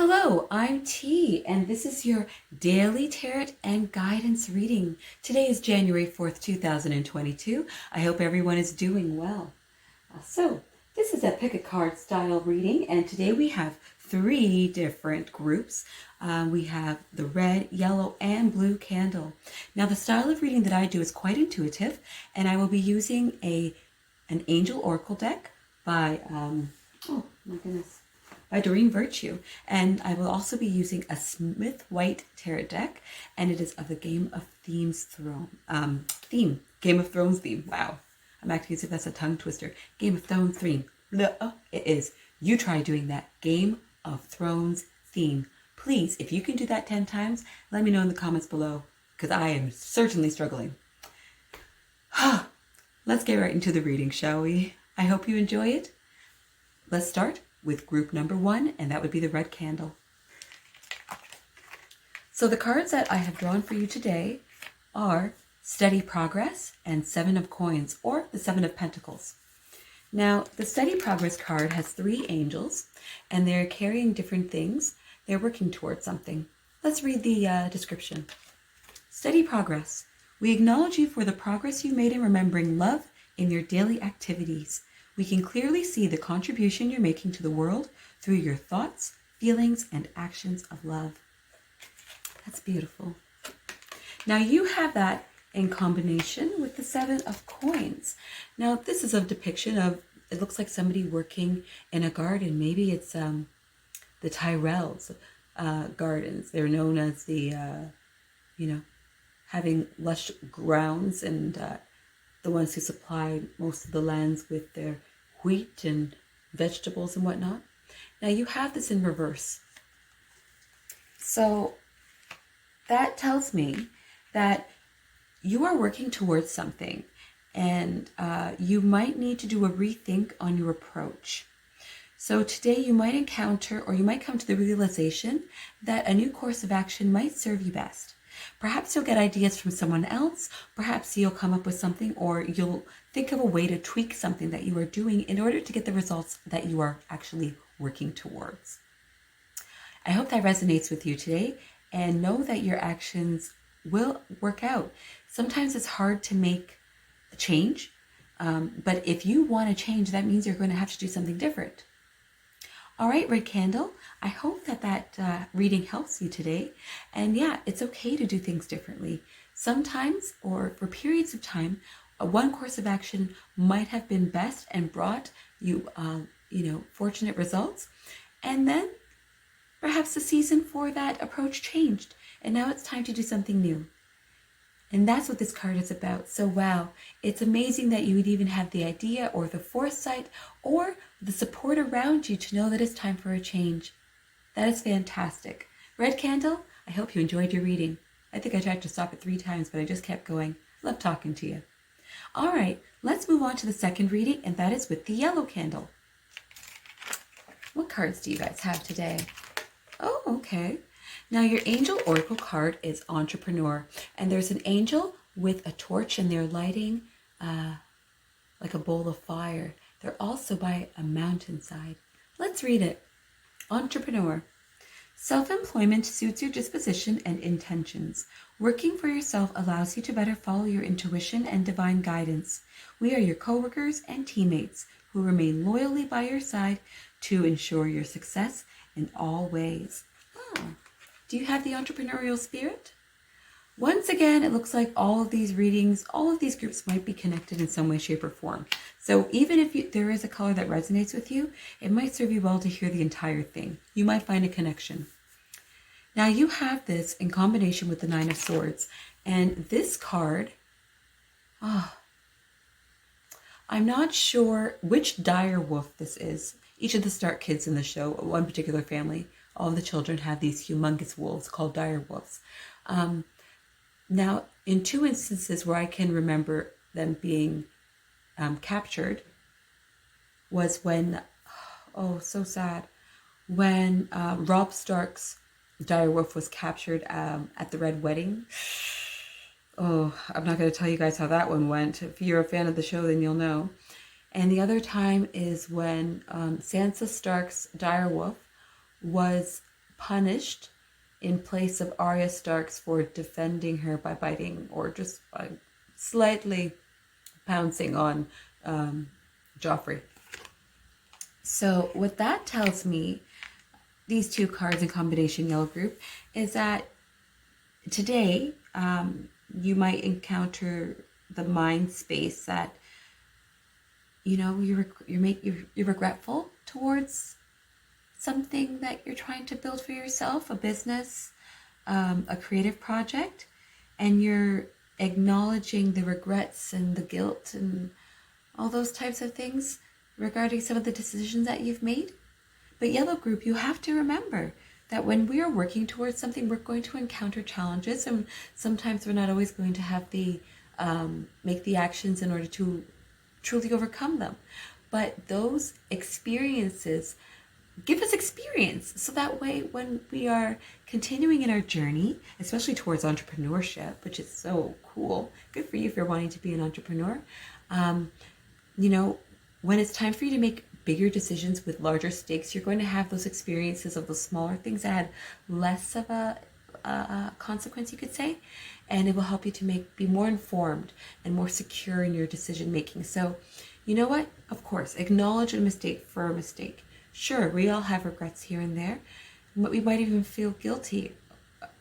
Hello, I'm T, and this is your daily tarot and guidance reading. Today is January 4th, 2022. I hope everyone is doing well. This is a pick a card style reading, and today we have three different groups. We have the red, yellow, and blue candle. Now, the style of reading that I do is quite intuitive, and I will be using an Angel Oracle deck by, by Doreen Virtue. And I will also be using a Smith White Tarot deck, and it is of the Game of Thrones theme. Wow. I'm acting as if that's a tongue twister. Game of Thrones theme. It is. You try doing that. Game of Thrones theme. Please, if you can do that 10 times, let me know in the comments below, because I am certainly struggling. Let's get right into the reading, shall we? I hope you enjoy it. Let's start with group number 1, and that would be the red candle. So the cards that I have drawn for you today are Steady Progress and Seven of Coins, or the Seven of Pentacles. Now, the Steady Progress card has 3 angels, and they're carrying different things. They're working towards something. Let's read the description. Steady Progress. We acknowledge you for the progress you made in remembering love in your daily activities. We can clearly see the contribution you're making to the world through your thoughts, feelings, and actions of love. That's beautiful. Now you have that in combination with the Seven of Coins. Now this is a depiction of, it looks like somebody working in a garden. Maybe it's the Tyrells gardens. They're known as the, having lush grounds, and the ones who supply most of the lands with their wheat and vegetables and whatnot. Now you have this in reverse. So that tells me that you are working towards something, and you might need to do a rethink on your approach. So today you might encounter, or you might come to the realization that a new course of action might serve you best. Perhaps you'll get ideas from someone else, perhaps you'll come up with something, or you'll think of a way to tweak something that you are doing in order to get the results that you are actually working towards. I hope that resonates with you today, and know that your actions will work out. Sometimes it's hard to make a change, but if you want to change, that means you're going to have to do something different. All right, red candle, I hope that reading helps you today. And yeah, it's okay to do things differently. Sometimes, or for periods of time, one course of action might have been best and brought you, fortunate results. And then perhaps the season for that approach changed, and now it's time to do something new. And that's what this card is about. So wow, it's amazing that you would even have the idea or the foresight or the support around you to know that it's time for a change. That is fantastic. Red candle, I hope you enjoyed your reading. I think I tried to stop it 3 times, but I just kept going. Love talking to you. All right, let's move on to the second reading, and that is with the yellow candle. What cards do you guys have today? Oh, okay. Now your Angel Oracle card is Entrepreneur, and there's an angel with a torch, and they're lighting like a bowl of fire. They're also by a mountainside. Let's read it. Entrepreneur. Self-employment suits your disposition and intentions. Working for yourself allows you to better follow your intuition and divine guidance. We are your coworkers and teammates who remain loyally by your side to ensure your success in all ways. Do you have the entrepreneurial spirit? Once again, it looks like all of these readings, all of these groups might be connected in some way, shape, or form. So even if there is a color that resonates with you, it might serve you well to hear the entire thing. You might find a connection. Now you have this in combination with the Nine of Swords. And this card, I'm not sure which dire wolf this is. Each of the Stark kids in the show, one particular family, all the children have these humongous wolves called dire wolves. Now, in 2 instances where I can remember them being captured was when, so sad, when Robb Stark's dire wolf was captured at the Red Wedding. I'm not going to tell you guys how that one went. If you're a fan of the show, then you'll know. And the other time is when Sansa Stark's direwolf was punished in place of Arya Starks for defending her by biting or just by slightly pouncing on Joffrey. So what that tells me, these two cards in combination, yellow group, is that today you might encounter the mind space that you're regretful towards something that you're trying to build for yourself, a business, a creative project, and you're acknowledging the regrets and the guilt and all those types of things regarding some of the decisions that you've made. But yellow group, you have to remember that when we are working towards something, we're going to encounter challenges, and sometimes we're not always going to have the make the actions in order to truly overcome them. But those experiences give us experience, so that way when we are continuing in our journey, especially towards entrepreneurship, which is so cool, good for you if you're wanting to be an entrepreneur, when it's time for you to make bigger decisions with larger stakes, you're going to have those experiences of the smaller things that had less of a consequence, you could say, and it will help you to be more informed and more secure in your decision making. So you know what, of course, acknowledge a mistake for a mistake. Sure, we all have regrets here and there, but we might even feel guilty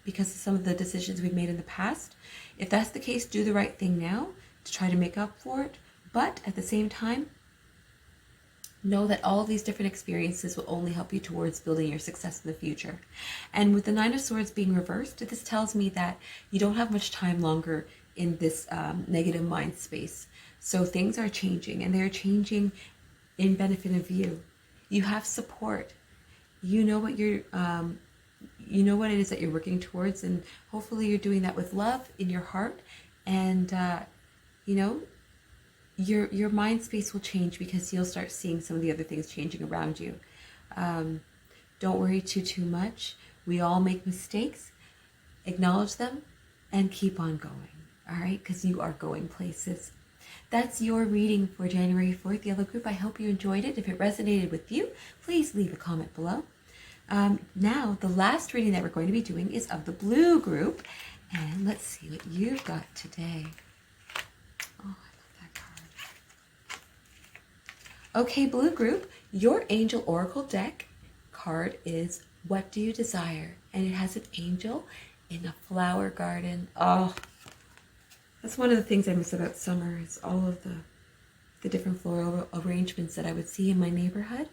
because of some of the decisions we've made in the past. If that's the case, do the right thing now to try to make up for it, but at the same time, know that all of these different experiences will only help you towards building your success in the future. And with the Nine of Swords being reversed, this tells me that you don't have much time longer in this negative mind space. So things are changing, and they're changing in benefit of you. You have support. You know what it is that you're working towards, and hopefully you're doing that with love in your heart. And your mind space will change because you'll start seeing some of the other things changing around you. Don't worry too much. We all make mistakes. Acknowledge them and keep on going. All right, because you are going places. That's your reading for January 4th, Yellow Group. I hope you enjoyed it. If it resonated with you, please leave a comment below. Now, the last reading that we're going to be doing is of the Blue Group. And let's see what you've got today. Oh, I love that card. Okay, Blue Group, your Angel Oracle deck card is What Do You Desire? And it has an angel in a flower garden. Oh, that's one of the things I miss about summer, is all of the different floral arrangements that I would see in my neighborhood.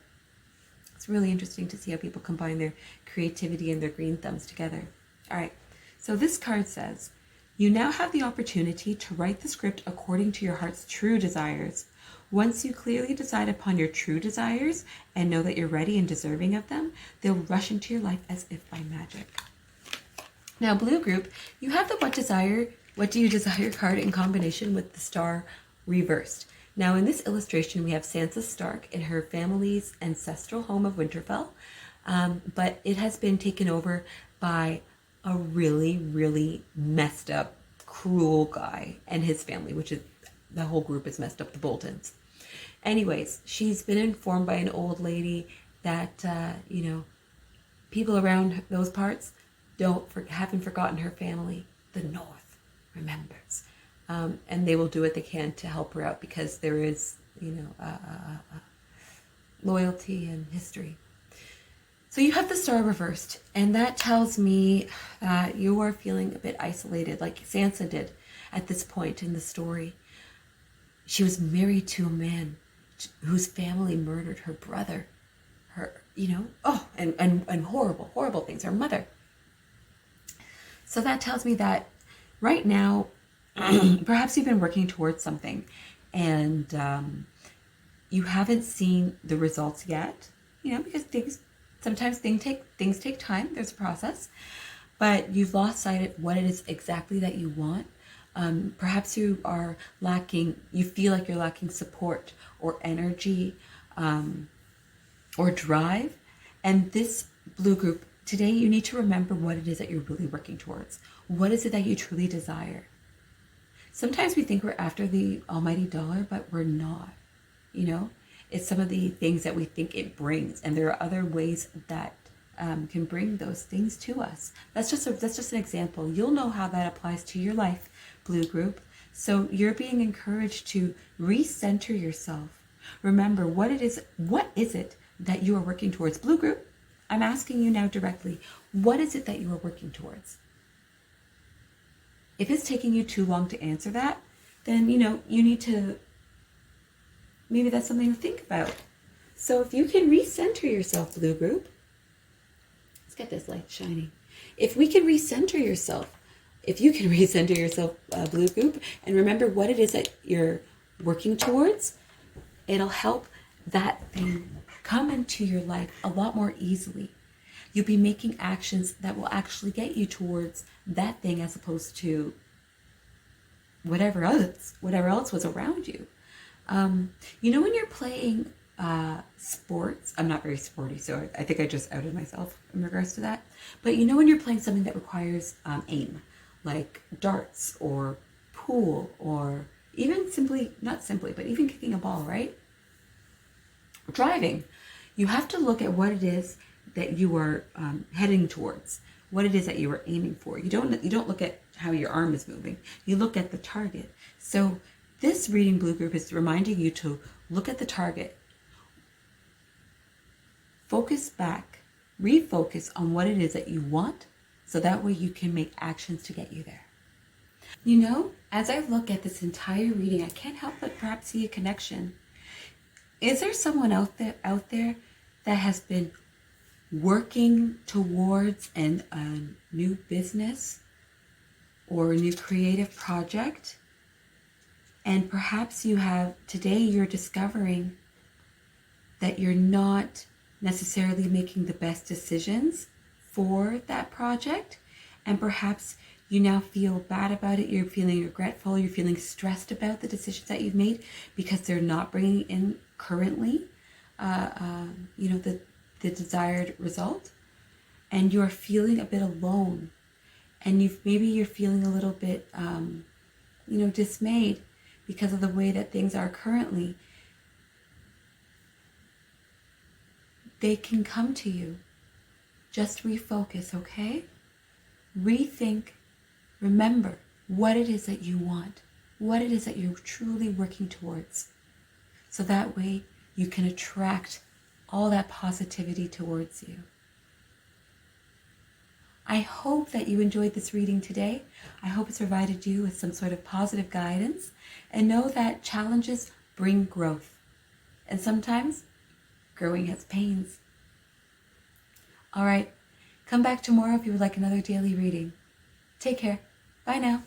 It's really interesting to see how people combine their creativity and their green thumbs together. All right, so this card says, you now have the opportunity to write the script according to your heart's true desires. Once you clearly decide upon your true desires and know that you're ready and deserving of them, they'll rush into your life as if by magic. Now, Blue Group, you have the What Do You Desire card in combination with the Star reversed. Now, in this illustration, we have Sansa Stark in her family's ancestral home of Winterfell, but it has been taken over by a really, really messed up, cruel guy and his family, which is, the whole group is messed up, the Boltons. Anyways, she's been informed by an old lady that, people around those parts haven't forgotten her family. The North remembers. And they will do what they can to help her out because there is, loyalty and history. So you have the Star reversed, and that tells me that you are feeling a bit isolated, like Sansa did at this point in the story. She was married to a man whose family murdered her brother, and horrible things, her mother. So that tells me that right now, perhaps you've been working towards something and you haven't seen the results yet, because sometimes things take time. There's a process, but you've lost sight of what it is exactly that you want. Perhaps you feel like you're lacking support or energy or drive. And this Blue Group, today you need to remember what it is that you're really working towards. What is it that you truly desire? Sometimes we think we're after the almighty dollar, but we're not. It's some of the things that we think it brings. And there are other ways that can bring those things to us. That's just an example. You'll know how that applies to your life, Blue Group. So you're being encouraged to recenter yourself. Remember what is it that you are working towards? Blue Group, I'm asking you now directly, what is it that you are working towards? If it's taking you too long to answer that, then you need to, maybe that's something to think about. So if you can recenter yourself, Blue Group, let's get this light shining. If you can recenter yourself, Blue Group, and remember what it is that you're working towards, it'll help that thing come into your life a lot more easily. You'll be making actions that will actually get you towards that thing as opposed to whatever else was around you. When you're playing sports, I'm not very sporty, so I think I just outed myself in regards to that. But when you're playing something that requires aim, like darts or pool, or even even kicking a ball, right? Driving, you have to look at what it is that you are heading towards, what it is that you are aiming for. You don't look at how your arm is moving. You look at the target. So this reading, Blue Group, is reminding you to look at the target. Focus back, refocus on what it is that you want, so that way you can make actions to get you there. As I look at this entire reading, I can't help but perhaps see a connection. Is there someone out there that has been working towards a new business or a new creative project? And perhaps today you're discovering that you're not necessarily making the best decisions for that project, and perhaps you now feel bad about it, you're feeling regretful, you're feeling stressed about the decisions that you've made because they're not bringing in currently the desired result, and you're feeling a bit alone, and you're feeling a little bit dismayed because of the way that things are currently. They can come to you. Just refocus, okay? Rethink. Remember what it is that you want, what it is that you're truly working towards. So that way you can attract all that positivity towards you. I hope that you enjoyed this reading today. I hope it's provided you with some sort of positive guidance, and know that challenges bring growth. And sometimes growing has pains. All right, come back tomorrow if you would like another daily reading. Take care. Bye now.